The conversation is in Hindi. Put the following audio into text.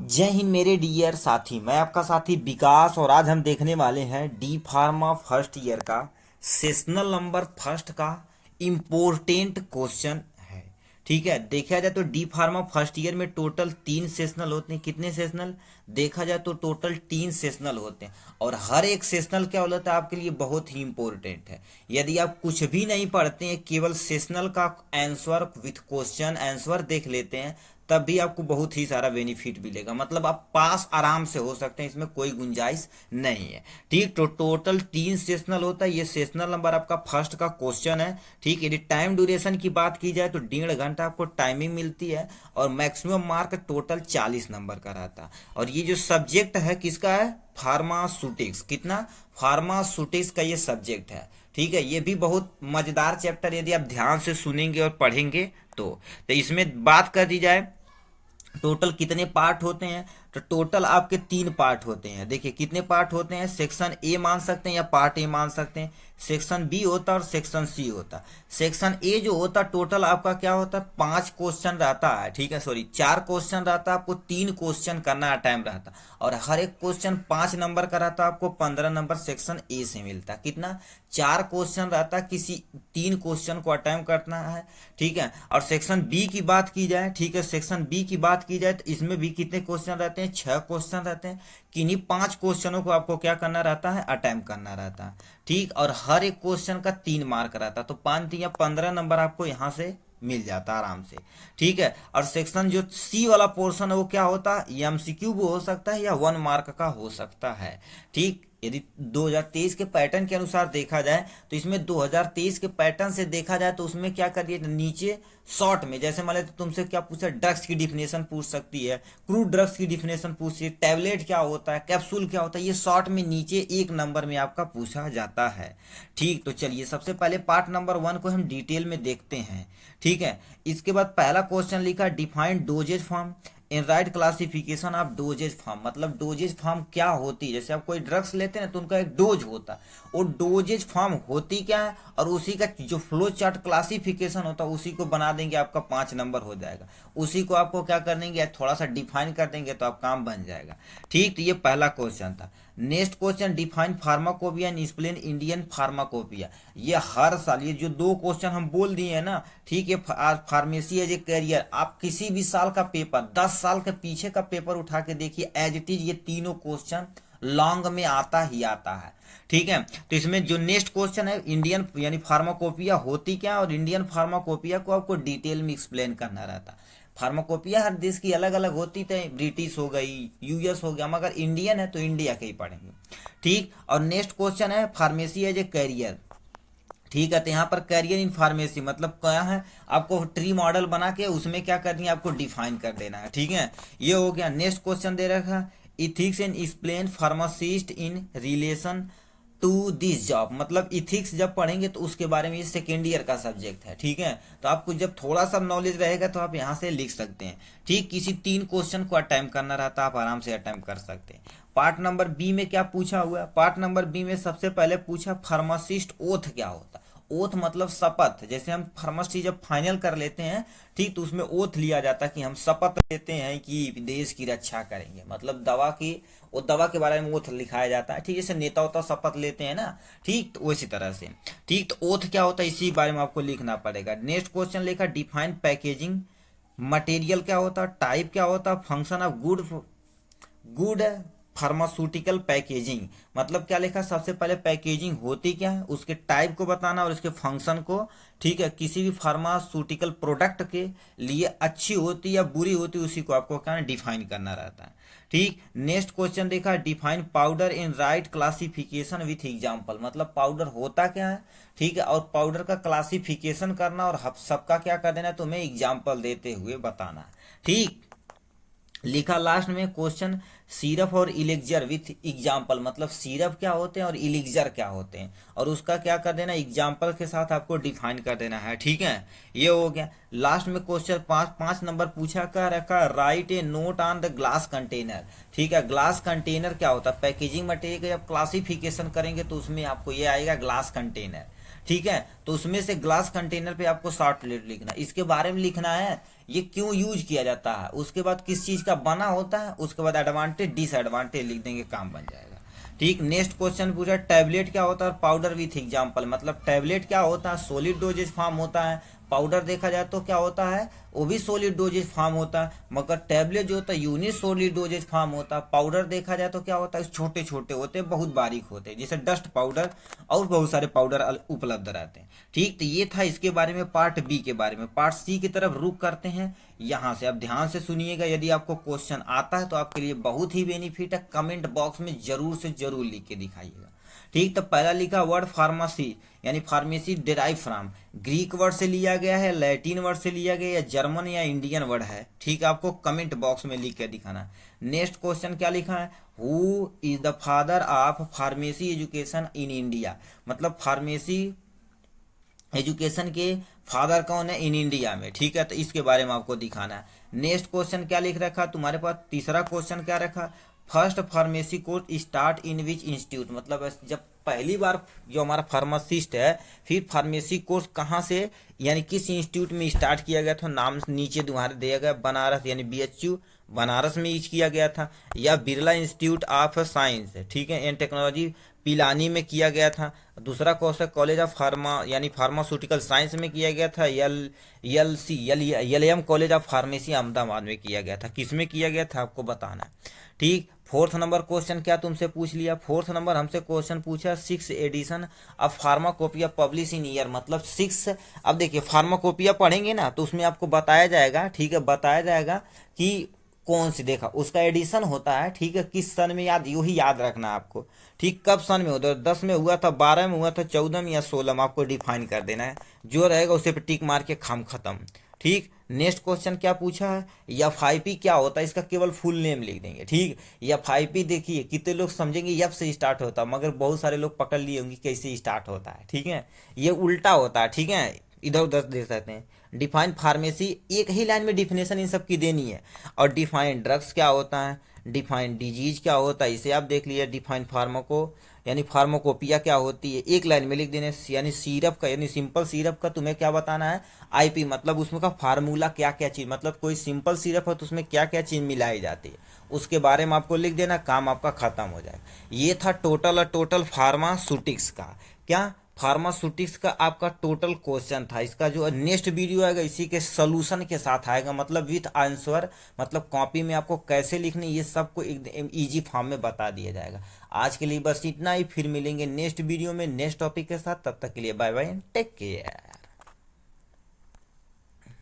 जय हिंद मेरे डियर साथी। मैं आपका साथी विकास और आज हम देखने वाले हैं डी फार्मा फर्स्ट ईयर का सेशनल नंबर फर्स्ट का इम्पोर्टेंट क्वेश्चन है। ठीक है, देखा जाए तो डी फार्मा फर्स्ट ईयर में टोटल 3 सेशनल होते हैं। कितने सेशनल? देखा जाए तो टोटल 3 सेशनल होते हैं और हर एक सेशनल क्या होता है आपके लिए बहुत ही इंपॉर्टेंट है। यदि आप कुछ भी नहीं पढ़ते हैं, केवल सेशनल का आंसर विथ क्वेश्चन आंसर देख लेते हैं, तब भी आपको बहुत ही सारा बेनिफिट मिलेगा। मतलब आप पास आराम से हो सकते हैं, इसमें कोई गुंजाइश नहीं है। ठीक, तो टोटल 3 सेशनल होता है। ये सेशनल नंबर आपका फर्स्ट का क्वेश्चन है। ठीक, यदि टाइम ड्यूरेशन की बात की जाए तो 1.5 घंटा आपको टाइमिंग मिलती है और मैक्सिमम मार्क टोटल 40 नंबर का रहता है। और ये जो सब्जेक्ट है किसका है? फार्मास्यूटिक्स। कितना? फार्मास्यूटिक्स का ये सब्जेक्ट है। ठीक है, ये भी बहुत मजेदार चैप्टर यदि आप ध्यान से सुनेंगे और पढ़ेंगे तो इसमें बात कर दी जाए टोटल कितने पार्ट होते हैं, तो टोटल आपके 3 पार्ट होते हैं। देखिए कितने पार्ट होते हैं। सेक्शन ए मान सकते हैं या पार्ट ए मान सकते हैं, सेक्शन बी होता है और सेक्शन सी होता है। सेक्शन ए जो होता है टोटल आपका क्या होता है, 5 क्वेश्चन रहता है। ठीक है, सॉरी 4 क्वेश्चन रहता है, आपको 3 क्वेश्चन करना टाइम रहता है और हर एक क्वेश्चन 5 नंबर का रहता है। आपको 15 नंबर सेक्शन ए से मिलता है। कितना? 4 क्वेश्चन रहता है, किसी 3 क्वेश्चन को अटेम्प्ट करना है। ठीक है, और सेक्शन बी की बात की जाए, ठीक है, सेक्शन बी की बात की जाए तो इसमें भी कितने क्वेश्चन रहते हैं? 6 क्वेश्चन रहते हैं। किन्हीं 5 क्वेश्चनों को आपको क्या करना रहता है? अटेम्प्ट करना रहता है। ठीक, और हर एक क्वेश्चन का 3 मार्क रहता है, तो 5 या 15 नंबर आपको यहाँ से मिल जाता है आराम से। ठीक है, और सेक्शन जो सी वाला पोर्शन है वो क्या होता है? ये एमसीक्यू भी हो सकता है या 1 मार्क का हो सकता है। ठीक, यदि 2023 के पैटर्न के अनुसार देखा जाए तो इसमें 2023 के पैटर्न से देखा जाए तो उसमें क्या करिए, नीचे शॉर्ट में जैसे मान लेते तुमसे क्या पूछा, ड्रग्स की डिफिनेशन पूछ सकती है, क्रूड ड्रग्स की डिफिनेशन पूछ सकती है, टैबलेट क्या होता है, कैप्सूल क्या होता है, ये शॉर्ट में नीचे 1 नंबर में आपका पूछा जाता है। ठीक, तो चलिए सबसे पहले पार्ट नंबर 1 को हम डिटेल में देखते हैं। ठीक है, इसके बाद पहला क्वेश्चन लिखा, defined doses form in right classification of doses form. मतलब डोजेज फॉर्म क्या होती है? जैसे आप कोई ड्रग्स लेते हैं ना तो उनका एक डोज होता है, वो डोजेज फॉर्म होती क्या है और उसी का जो फ्लो चार्ट क्लासिफिकेशन होता है उसी को बना देंगे, आपका 5 नंबर हो जाएगा। उसी को आपको क्या कर देंगे, थोड़ा सा डिफाइन कर देंगे तो आप काम बन जाएगा। ठीक, तो ये पहला क्वेश्चन था। Next question, define pharmacopoeia and explain Indian pharmacopoeia. ये हर साल ये जो 2 क्वेश्चन हम बोल दिए हैं ना, ठीक है, फार्मेसी एज ए करियर, आप किसी भी साल का पेपर 10 साल के पीछे का पेपर उठा के देखिए, एज इट इज ये तीनों क्वेश्चन लॉन्ग में आता ही आता है। ठीक है, तो इसमें जो नेक्स्ट क्वेश्चन है, इंडियन यानी फार्माकोपिया होती क्या और इंडियन फार्माकोपिया को आपको डिटेल में एक्सप्लेन करना रहता है। फार्माकोपिया हर देश की अलग अलग होती थे, ब्रिटिश हो गई, यूएस हो गया, मगर इंडियन है तो इंडिया के ही पढ़ेंगे। ठीक, और नेक्स्ट क्वेश्चन है फार्मेसी एज ए करियर। ठीक है, तो यहाँ पर करियर इन फार्मेसी मतलब क्या है, आपको ट्री मॉडल बना के उसमें क्या करनी है, आपको डिफाइन कर देना है। ठीक है, ये हो गया। नेक्स्ट क्वेश्चन दे रखा, ethics and explain pharmacist in relation to this job. मतलब इथिक्स जब पढ़ेंगे तो उसके बारे में, ये सेकेंड ईयर का सब्जेक्ट है। ठीक है, तो आपको जब थोड़ा सा नॉलेज रहेगा तो आप यहाँ से लिख सकते हैं। ठीक, किसी 3 क्वेश्चन को अटेम्प्ट करना रहता है, आप आराम से अटेम्प्ट कर सकते हैं। पार्ट नंबर बी में क्या पूछा हुआ है? पार्ट नंबर बी में सबसे पहले पूछा फार्मासिस्ट ओथ क्या होता है। ओथ मतलब शपथ। जैसे हम फार्मेसी जब फाइनल कर लेते हैं, ठीक, तो उसमें ओथ लिया जाता है कि हम शपथ लेते हैं कि देश की रक्षा करेंगे। मतलब दवा की, वो दवा के बारे में ओथ लिखाया जाता है। ठीक, जैसे नेता होता शपथ लेते हैं ना, ठीक, तो उसी तरह से। ठीक, तो ओथ क्या होता है इसी बारे में आपको लिखना पड़ेगा। नेक्स्ट क्वेश्चन लिखा, डिफाइन पैकेजिंग मटेरियल क्या होता है, टाइप क्या होता है, function of good good pharmaceutical packaging. मतलब क्या लिखा, सबसे पहले पैकेजिंग होती क्या है, उसके टाइप को बताना और उसके फंक्शन को। ठीक है, किसी भी फार्मास्यूटिकल प्रोडक्ट के लिए अच्छी होती या बुरी होती, उसी को आपको क्या डिफाइन करना रहता है। ठीक, नेक्स्ट क्वेश्चन देखा, define powder in right classification with example. मतलब पाउडर होता क्या है, ठीक है, और पाउडर का क्लासिफिकेशन करना और सबका क्या कर देना, तुम्हें एग्जाम्पल देते हुए बताना। ठीक, लिखा लास्ट में क्वेश्चन, सिरप और इलेक्जर विथ एग्जाम्पल। मतलब सिरप क्या होते हैं और इलेक्जर क्या होते हैं, और उसका क्या कर देना, एग्जाम्पल के साथ आपको डिफाइन कर देना है। ठीक है, ये हो गया। लास्ट में क्वेश्चन 5 नंबर पूछा कर रखा, right A note on the glass container. ठीक है, ग्लास कंटेनर क्या होता है, पैकेजिंग मटेरियल का जब क्लासिफिकेशन करेंगे तो उसमें आपको ये आएगा ग्लास कंटेनर। ठीक है, तो उसमें से ग्लास कंटेनर पे आपको शॉर्टलिव्ड लिखना है, इसके बारे में लिखना है, ये क्यों यूज किया जाता है, उसके बाद किस चीज का बना होता है, उसके बाद एडवांटेज डिसएडवांटेज लिख देंगे, काम बन जाएगा। ठीक, नेक्स्ट क्वेश्चन पूछा टैबलेट क्या होता है और पाउडर विथ एग्जाम्पल, मतलब टैबलेट क्या होता है, सॉलिड डोजेज फॉर्म होता है, पाउडर देखा जाए तो क्या होता है, वो भी सॉलिड डोजेज फॉर्म होता है, मगर टैबलेट जो होता है यूनिट सॉलिड डोजेज फॉर्म होता है, पाउडर देखा जाए तो क्या होता है, छोटे छोटे होते हैं, बहुत बारीक होते हैं, जैसे डस्ट पाउडर और बहुत सारे पाउडर उपलब्ध रहते हैं। ठीक, तो ये था इसके बारे में पार्ट बी के बारे में। पार्ट सी की तरफ रुक करते हैं, यहाँ से अब ध्यान से सुनिएगा, यदि आपको क्वेश्चन आता है तो आपके लिए बहुत ही बेनिफिट है, कमेंट बॉक्स में जरूर से जरूर लिख के दिखाइएगा। ठीक, तो पहला लिखा वर्ड फार्मेसी, यानी pharmacy derive from, Greek word से लिया गया है, लैटिन वर्ड से लिया गया, या जर्मन या इंडियन वर्ड है। ठीक, आपको कमेंट बॉक्स में लिख के दिखाना। नेक्स्ट क्वेश्चन क्या लिखा है, who is the father of pharmacy education in India, मतलब फार्मेसी एजुकेशन के फादर कौन है इन इंडिया में। ठीक है, तो इसके बारे में आपको दिखाना है। नेक्स्ट क्वेश्चन क्या लिख रखा तुम्हारे पास, तीसरा क्वेश्चन क्या रखा, first pharmacy course start in which institute, मतलब जब पहली बार जो हमारा फार्मासिस्ट है फिर फार्मेसी कोर्स कहाँ से यानी किस इंस्टीट्यूट में स्टार्ट किया गया था, नाम नीचे तुम्हारे दिया गया, बनारस यानी बीएचयू बनारस में यूज किया गया था, या बिरला इंस्टीट्यूट ऑफ साइंस, ठीक है, एंड टेक्नोलॉजी पिलानी में किया गया था। दूसरा कोर्स है कॉलेज ऑफ फार्मा यानी फार्मास्यूटिकल साइंस में किया गया था, L M college of pharmacy Ahmedabad में किया गया था, किस में किया गया था आपको बताना है। ठीक, फोर्थ नंबर क्वेश्चन क्या तुमसे पूछ लिया, फोर्थ नंबर हमसे क्वेश्चन पूछा 6 edition of pharmacopoeia publish in year, मतलब 6, अब देखिए फार्माकोपिया पढ़ेंगे ना तो उसमें आपको बताया जाएगा, ठीक है, बताया जाएगा कि कौन सी देखा उसका एडिशन होता है, ठीक है, किस सन में, याद यू ही याद रखना आपको। ठीक, कब सन में होता है, 10 में हुआ था, 12 में हुआ था, 14 में या 16 में, आपको डिफाइन कर देना है, जो रहेगा उसे पे टिक मार के खाम खत्म। ठीक, नेक्स्ट क्वेश्चन क्या पूछा है, एफ क्या होता है, इसका केवल फुल नेम लिख देंगे। ठीक, एफ देखिए कितने लोग समझेंगे एफ से स्टार्ट होता है, मगर बहुत सारे लोग पकड़ लिए होंगे कैसे स्टार्ट होता है, ठीक है, ये उल्टा होता है, ठीक है, इधर उधर देख सकते हैं। डिफाइन फार्मेसी, एक ही लाइन में डिफिनेशन इन सब की देनी है, और डिफाइन ड्रग्स क्या होता है, डिफाइन डिजीज क्या होता है इसे आप देख लीजिए, डिफाइन फार्माको यानी फार्माकोपिया क्या होती है, एक लाइन में लिख देने, यानी सिरप का यानी सिंपल सिरप का तुम्हें क्या बताना है, आईपी मतलब उसमें का फार्मूला क्या क्या चीज, मतलब कोई सिंपल सिरप है तो उसमें क्या क्या चीज मिलाई जाती है उसके बारे में आपको लिख देना, काम आपका खत्म हो जाएगा। ये था टोटल फार्मास्यूटिक्स का क्या, फार्मास्यूटिक्स का आपका टोटल क्वेश्चन था। इसका जो नेक्स्ट वीडियो आएगा इसी के सोल्यूशन के साथ आएगा, मतलब विथ आंसर, मतलब कॉपी में आपको कैसे लिखने ये सबको एकदम इजी फॉर्म में बता दिया जाएगा। आज के लिए बस इतना ही, फिर मिलेंगे नेक्स्ट वीडियो में नेक्स्ट टॉपिक के साथ, तब तक के लिए bye bye and take care.